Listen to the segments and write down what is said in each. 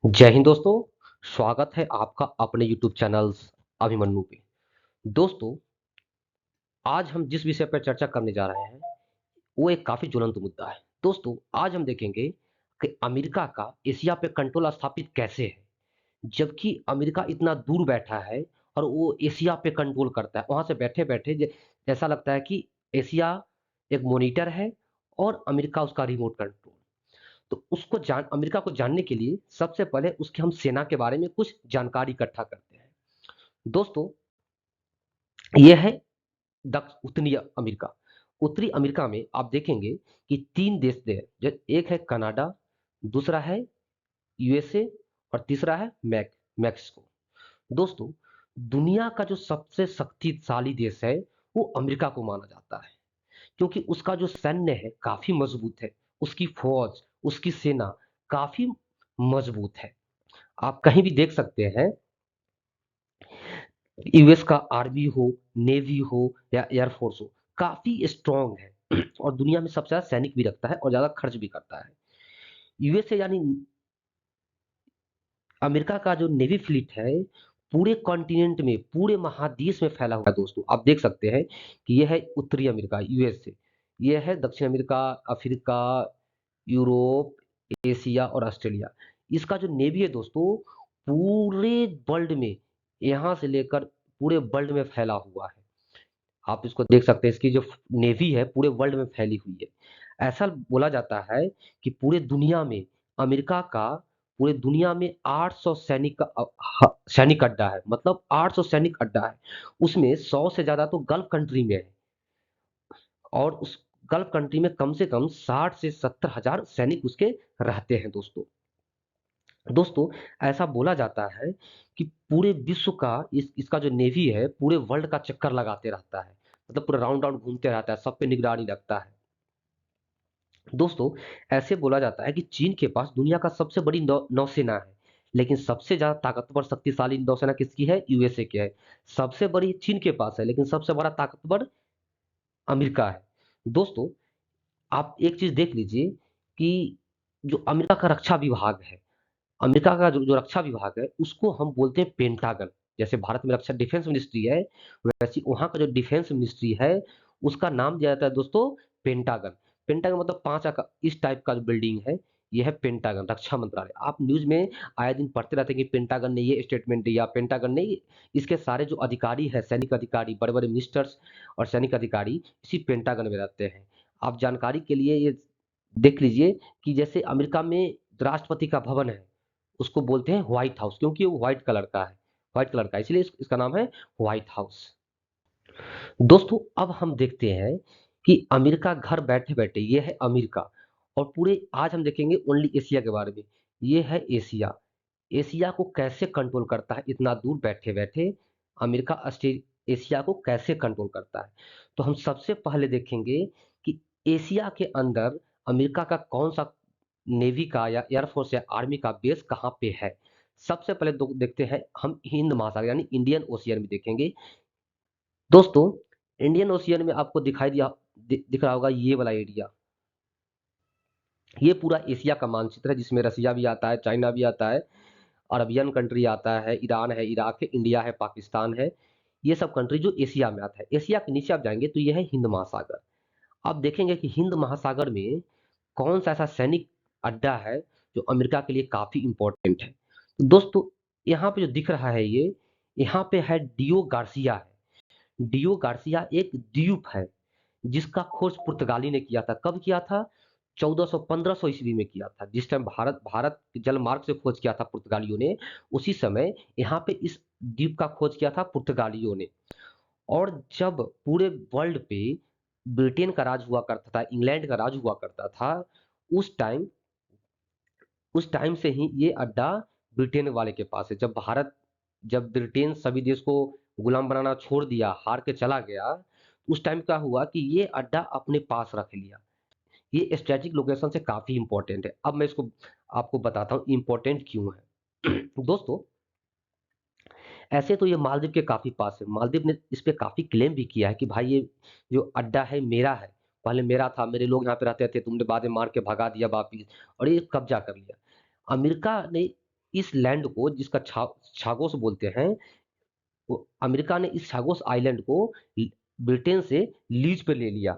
जय हिंद दोस्तों। स्वागत है आपका अपने YouTube चैनल्स अभिमन्यु पे। दोस्तों, आज हम जिस विषय पर चर्चा करने जा रहे हैं वो एक काफी ज्वलंत मुद्दा है। दोस्तों, आज हम देखेंगे कि अमेरिका का एशिया पे कंट्रोल स्थापित कैसे है, जबकि अमेरिका इतना दूर बैठा है और वो एशिया पे कंट्रोल करता है। वहां से बैठे बैठे ऐसा लगता है कि एशिया एक मॉनिटर है और अमेरिका उसका रिमोट कंट्रोल। तो उसको जान अमेरिका को जानने के लिए सबसे पहले उसकी हम सेना के बारे में कुछ जानकारी इकट्ठा करते हैं। दोस्तों, ये है उत्तरी अमेरिका। उत्तरी अमेरिका में आप देखेंगे कि 3 देश हैं। एक है कनाडा, दूसरा है यूएसए और तीसरा है मैक्सिको। दोस्तों, दुनिया का जो सबसे शक्तिशाली देश है वो अमेरिका को माना जाता है, क्योंकि उसका जो सैन्य है काफी मजबूत है, उसकी फौज, उसकी सेना काफी मजबूत है। आप कहीं भी देख सकते हैं, यूएस का आर्मी हो, नेवी हो या एयरफोर्स हो, काफी स्ट्रांग है और दुनिया में सबसे ज्यादा सैनिक भी रखता है और ज्यादा खर्च भी करता है। यूएसए यानी अमेरिका का जो नेवी फ्लीट है पूरे कॉन्टिनेंट में, पूरे महादेश में फैला हुआ है। दोस्तों, आप देख सकते हैं कि यह है उत्तरी अमेरिका यूएसए, यह है दक्षिण अमेरिका, अफ्रीका, यूरोप, एशिया और ऑस्ट्रेलिया। इसका जो नेवी है दोस्तों, पूरे वर्ल्ड में, यहाँ से लेकर पूरे वर्ल्ड में फैला हुआ है। आप इसको देख सकते हैं, इसकी जो नेवी है पूरे वर्ल्ड में फैली हुई है। ऐसा बोला जाता है कि पूरे दुनिया में अमेरिका का, पूरे दुनिया में 800 सैनिक अड्डा है। मतलब 800 सैनिक अड्डा है, उसमें 100 से ज्यादा तो गल्फ कंट्री में है और उस गल्फ कंट्री में कम से कम 60 से 70 हजार सैनिक उसके रहते हैं। दोस्तों, ऐसा बोला जाता है कि पूरे विश्व का इसका जो नेवी है पूरे वर्ल्ड का चक्कर लगाते रहता है। मतलब पूरा राउंड राउंड घूमते रहता है, सब पे निगरानी रखता है। दोस्तों, ऐसे बोला जाता है कि चीन के पास दुनिया का सबसे बड़ी नौसेना है, लेकिन सबसे ज्यादा ताकतवर शक्तिशाली नौसेना किसकी है? यूएसए की है। सबसे बड़ी चीन के पास है, लेकिन सबसे बड़ा ताकतवर अमेरिका है। दोस्तों, आप एक चीज देख लीजिए कि जो अमेरिका का रक्षा विभाग है, अमेरिका का जो रक्षा विभाग है उसको हम बोलते हैं पेंटागन। जैसे भारत में रक्षा डिफेंस मिनिस्ट्री है, वैसे वहां का जो डिफेंस मिनिस्ट्री है उसका नाम दिया जाता है दोस्तों पेंटागन। पेंटागन मतलब पांच इस टाइप का जो बिल्डिंग है, यह है पेंटागन, रक्षा मंत्रालय। आप न्यूज में आए दिन पढ़ते रहते हैं कि पेंटागन ने ये स्टेटमेंट दिया, पेंटागन ने इसके सारे जो अधिकारी है, सैनिक अधिकारी, बड़े बड़े मिनिस्टर्स और सैनिक अधिकारी इसी पेंटागन में रहते हैं। आप जानकारी के लिए ये देख लीजिए कि जैसे अमेरिका में राष्ट्रपति का भवन है, उसको बोलते हैं व्हाइट हाउस, क्योंकि वो व्हाइट कलर का है, व्हाइट कलर का, इसलिए इसका नाम है व्हाइट हाउस। दोस्तों, अब हम देखते हैं कि अमेरिका घर बैठे बैठे, ये है अमेरिका, और पूरे आज हम देखेंगे ओनली एशिया के बारे में। ये है एशिया। एशिया को कैसे कंट्रोल करता है इतना दूर बैठे बैठे? अमेरिका एशिया को कैसे कंट्रोल करता है? तो हम सबसे पहले देखेंगे कि एशिया के अंदर अमेरिका का कौन सा नेवी का या एयरफोर्स या आर्मी का बेस कहाँ पे है। सबसे पहले देखते हैं हम हिंद महासागर यानी इंडियन ओशियन में देखेंगे। दोस्तों, इंडियन ओशियन में आपको दिख रहा होगा ये वाला एरिया, ये पूरा एशिया का मानचित्र है, जिसमें रसिया भी आता है, चाइना भी आता है, अरबियन कंट्री आता है, ईरान है, इराक है, इंडिया है, पाकिस्तान है। ये सब कंट्री जो एशिया में आता है। एशिया के नीचे आप जाएंगे तो ये है हिंद महासागर। आप देखेंगे कि हिंद महासागर में कौन सा ऐसा सैनिक अड्डा है जो अमेरिका के लिए काफी इंपॉर्टेंट है। तो दोस्तों, यहाँ पे जो दिख रहा है ये, यहाँ पे है डियो गार्सिया है। डियो गार्सिया एक द्वीप है जिसका खोज पुर्तगाली ने किया था। कब किया था? 1400-1500 ईस्वी में किया था, जिस टाइम भारत भारत जल मार्ग से खोज किया था पुर्तगालियों ने। उसी समय यहाँ पे इस द्वीप का खोज किया था पुर्तगालियों ने। और जब पूरे वर्ल्ड पे ब्रिटेन का राज हुआ करता था, इंग्लैंड का राज हुआ करता था, उस टाइम उस टाइम से ही ये अड्डा ब्रिटेन वाले के पास है। जब ब्रिटेन सभी देश को गुलाम बनाना छोड़ दिया, हार के चला गया, उस टाइम क्या हुआ कि ये अड्डा अपने पास रख लिया। ये स्ट्रेटेजिक लोकेशन से काफी इंपॉर्टेंट है। अब मैं इसको आपको बताता हूँ इंपॉर्टेंट क्यों है। दोस्तों, ऐसे तो ये मालदीव के काफी पास है। मालदीव ने इस पे काफी क्लेम भी किया है कि भाई ये जो अड्डा है मेरा है, पहले मेरा था, मेरे लोग यहाँ पे रहते थे, तुमने बाद में मार के भगा दिया वापिस और ये कब्जा कर लिया। अमेरिका ने इस लैंड को जिसका छागोस बोलते हैं, वो अमेरिका ने इस छागोस आइलैंड को ब्रिटेन से लीज पे ले लिया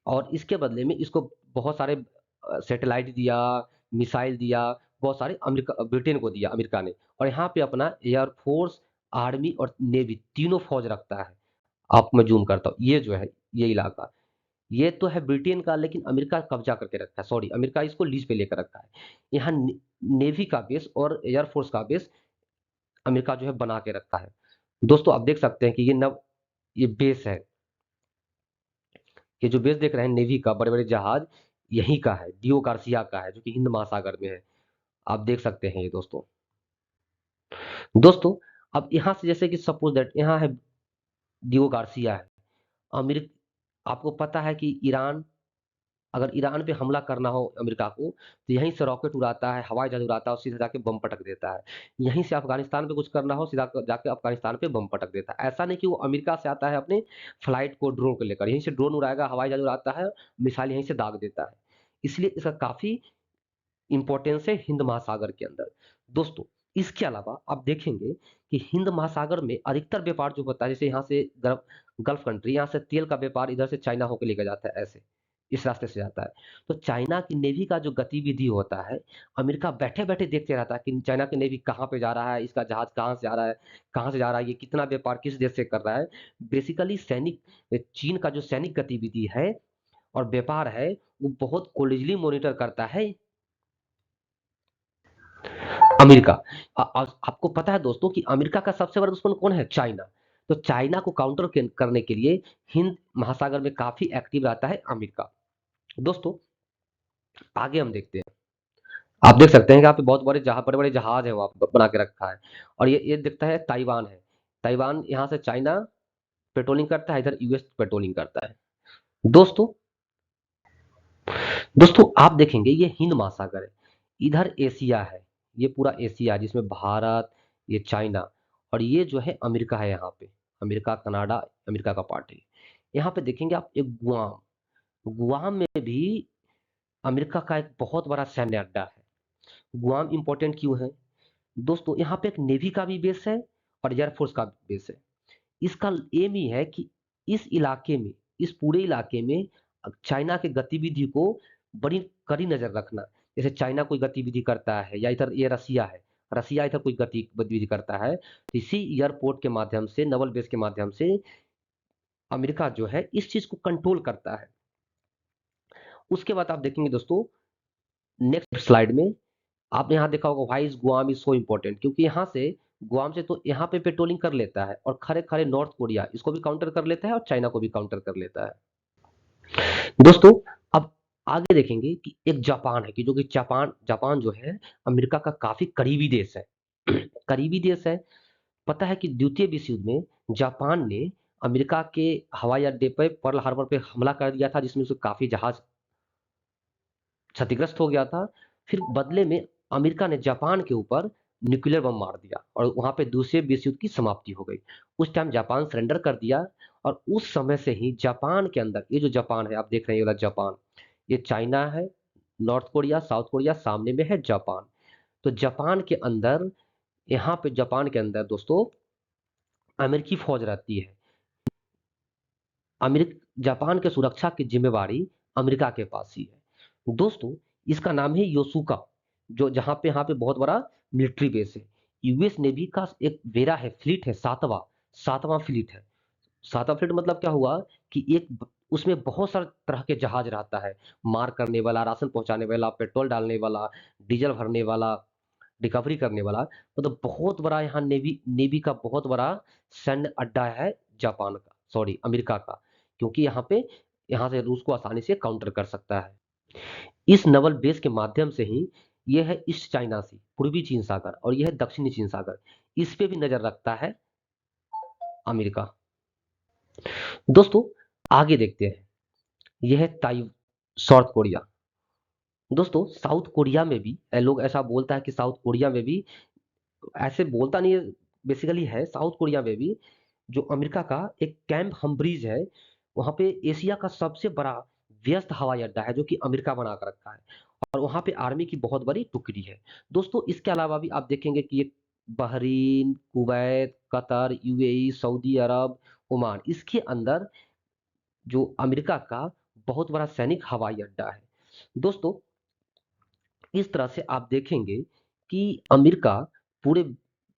और इसके बदले में इसको बहुत सारे सैटेलाइट दिया, मिसाइल दिया, बहुत सारे अमेरिका ब्रिटेन को दिया अमेरिका ने। और यहाँ पे अपना एयरफोर्स, आर्मी और नेवी तीनों फौज रखता है। आप मैं जूम करता हूँ, ये जो है ये इलाका, ये तो है ब्रिटेन का, लेकिन अमेरिका कब्जा करके रखा है, सॉरी अमेरिका इसको लीज पे लेकर रखा है। यहाँ नेवी का बेस और एयरफोर्स का बेस अमेरिका जो है बना के रखा है। दोस्तों आप देख सकते हैं कि ये बेस है, ये जो बेस देख रहे हैं नेवी का, बड़े बड़े जहाज यहीं का है, डियो गार्सिया का है, जो कि हिंद महासागर में है। आप देख सकते हैं ये दोस्तों। दोस्तों अब यहाँ से जैसे कि सपोज दैट यहाँ है डियो गार्सिया है, अमेरिका, आपको पता है कि ईरान, अगर ईरान पे हमला करना हो अमेरिका को, तो यहीं से रॉकेट उड़ाता है, हवाई जहाज उड़ाता है और सीधा जाके बम पटक देता है। यहीं से अफगानिस्तान पे कुछ करना हो, सीधा जाके अफगानिस्तान पे बम पटक देता है। ऐसा नहीं कि वो अमेरिका से आता है अपने फ्लाइट को ड्रोन को लेकर, यहीं से ड्रोन उड़ाएगा, हवाई जहाज उड़ाता है, मिसाइल यहीं से दाग देता है। इसलिए इसका काफी इंपॉर्टेंस है हिंद महासागर के अंदर। दोस्तों इसके अलावा आप देखेंगे कि हिंद महासागर में अधिकतर व्यापार जो होता है, जैसे यहाँ से गल्फ गल्फ कंट्री, यहाँ से तेल का व्यापार इधर से चाइना होकर लेकर जाता है, ऐसे इस रास्ते से जाता है। तो चाइना की नेवी का जो गतिविधि होता है, अमेरिका बैठे बैठे देखते रहता है कि चाइना की नेवी कहाँ पे जा रहा है, इसका जहाज कहाँ से आ रहा है, कहाँ से जा रहा है, ये कितना व्यापार किस देश से कर रहा है। बेसिकली सैनिक, चीन का जो सैनिक गतिविधि है और व्यापार है, वो बहुत क्लोजली मॉनिटर करता है अमेरिका। आपको पता है दोस्तों कि अमेरिका का सबसे बड़ा दुश्मन कौन है? चाइना। तो चाइना को काउंटर करने के लिए हिंद महासागर में काफी एक्टिव रहता है अमेरिका। दोस्तों आगे हम देखते हैं, आप देख सकते हैं कि यहाँ पे बहुत बड़े बड़े जहाज है, वहां बना के रखा है। और ये दिखता है ताइवान है, ताइवान यहाँ से चाइना पेट्रोलिंग करता है, इधर यूएस पेट्रोलिंग करता है। दोस्तों दोस्तों आप देखेंगे ये हिंद महासागर है, इधर एशिया है, ये पूरा एशिया जिसमें भारत, ये चाइना और ये जो है अमेरिका है। यहाँ पे अमेरिका, कनाडा अमेरिका का पार्ट है। यहाँ पे देखेंगे आप एक गुआम, गुआम में भी अमेरिका का एक बहुत बड़ा सैन्य अड्डा है। गुआम इंपॉर्टेंट क्यों है? दोस्तों यहाँ पे एक नेवी का भी बेस है और एयरफोर्स का भी बेस है। इसका एम ही है कि इस इलाके में, इस पूरे इलाके में चाइना के गतिविधि को बड़ी कड़ी नजर रखना। जैसे चाइना कोई गतिविधि करता है, या इधर ये रसिया है, रसिया इधर कोई गतिविधि करता है, तो इसी एयरपोर्ट के माध्यम से, नवल बेस के माध्यम से अमेरिका जो है इस चीज को कंट्रोल करता है। उसके बाद आप देखेंगे दोस्तों नेक्स्ट स्लाइड में, आपने यहाँ देखा होगा why is Guam is so important, क्योंकि यहाँ से गुआम से तो यहाँ पे पेट्रोलिंग कर लेता है और खड़े खड़े नॉर्थ कोरिया इसको भी काउंटर कर लेता है और चाइना को भी काउंटर कर लेता है। दोस्तों अब आगे देखेंगे कि एक जापान है, कि जो कि जापान जापान जो है अमेरिका का काफी करीबी देश है। करीबी देश है। पता है कि द्वितीय विश्व युद्ध में जापान ने अमेरिका के हवाई अड्डे पर, पर्ल हार्बर पे हमला कर दिया था, जिसमें उसके काफी जहाज क्षतिग्रस्त हो गया था। फिर बदले में अमेरिका ने जापान के ऊपर न्यूक्लियर बम मार दिया और वहां पे दूसरे विश्व युद्ध की समाप्ति हो गई। उस टाइम जापान सरेंडर कर दिया और उस समय से ही जापान के अंदर, ये जो जापान है आप देख रहे हैं, ये वाला जापान, ये चाइना है, नॉर्थ कोरिया, साउथ कोरिया, सामने में है जापान। तो जापान के अंदर, यहाँ पे जापान के अंदर दोस्तों अमेरिकी फौज रहती है। अमेरिका जापान के सुरक्षा की जिम्मेवारी अमेरिका के पास ही है। दोस्तों इसका नाम है योसूका, जो जहां पे यहाँ पे बहुत बड़ा मिलिट्री बेस है। यूएस नेवी का एक बेरा है, फ्लीट है, सातवां सातवां फ्लीट है। सातवां फ्लीट मतलब क्या हुआ कि उसमें बहुत सारे तरह के जहाज रहता है, मार करने वाला, राशन पहुंचाने वाला, पेट्रोल डालने वाला, डीजल भरने वाला, रिकवरी करने वाला, मतलब बहुत बड़ा यहाँ नेवी नेवी का बहुत बड़ा सैन्य अड्डा है जापान का, सॉरी अमेरिका का। क्योंकि यहाँ से रूस को आसानी से काउंटर कर सकता है। इस नवल बेस के माध्यम से ही यह है ईस्ट चाइना सी, पूर्वी चीन सागर, और यह है दक्षिणी चीन सागर, इस पे भी नजर रखता है अमेरिका। दोस्तों आगे देखते हैं, यह है साउथ कोरिया। दोस्तों साउथ कोरिया में भी लोग ऐसा बोलता है कि साउथ कोरिया में भी, ऐसे बोलता नहीं है, बेसिकली है साउथ कोरिया में भी जो अमेरिका का एक कैंप हम्ब्रीज है, वहां पे एशिया का सबसे बड़ा व्यस्त हवाई अड्डा है, जो कि अमेरिका बना कर रखा है। और वहाँ पे आर्मी की बहुत बड़ी टुकड़ी है। दोस्तों इसके अलावा भी आप देखेंगे कि ये Bahrain, Kuwait, Qatar, UAE, Saudi Arabia, Oman, इसके अंदर जो अमेरिका का बहुत बड़ा सैनिक हवाई अड्डा है। दोस्तों इस तरह से आप देखेंगे कि अमेरिका पूरे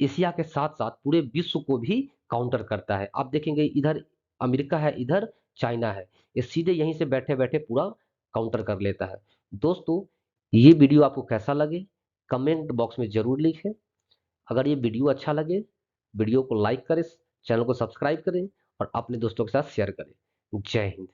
एशिया के साथ-साथ पूरे विश्व को भी काउंटर करता है। आप देखेंगे इधर अमेरिका है, इधर चाइना है। ये सीधे यहीं से बैठे-बैठे पूरा काउंटर कर लेता है। दोस्तों, ये वीडियो आपको कैसा लगे? कमेंट बॉक्स में ज़रूर लिखें। अगर ये वीडियो अच्छा लगे, वीडियो को लाइक करें, चैनल को सब्सक्राइब करें और अपने दोस्तों के साथ शेयर करें। जय हिंद।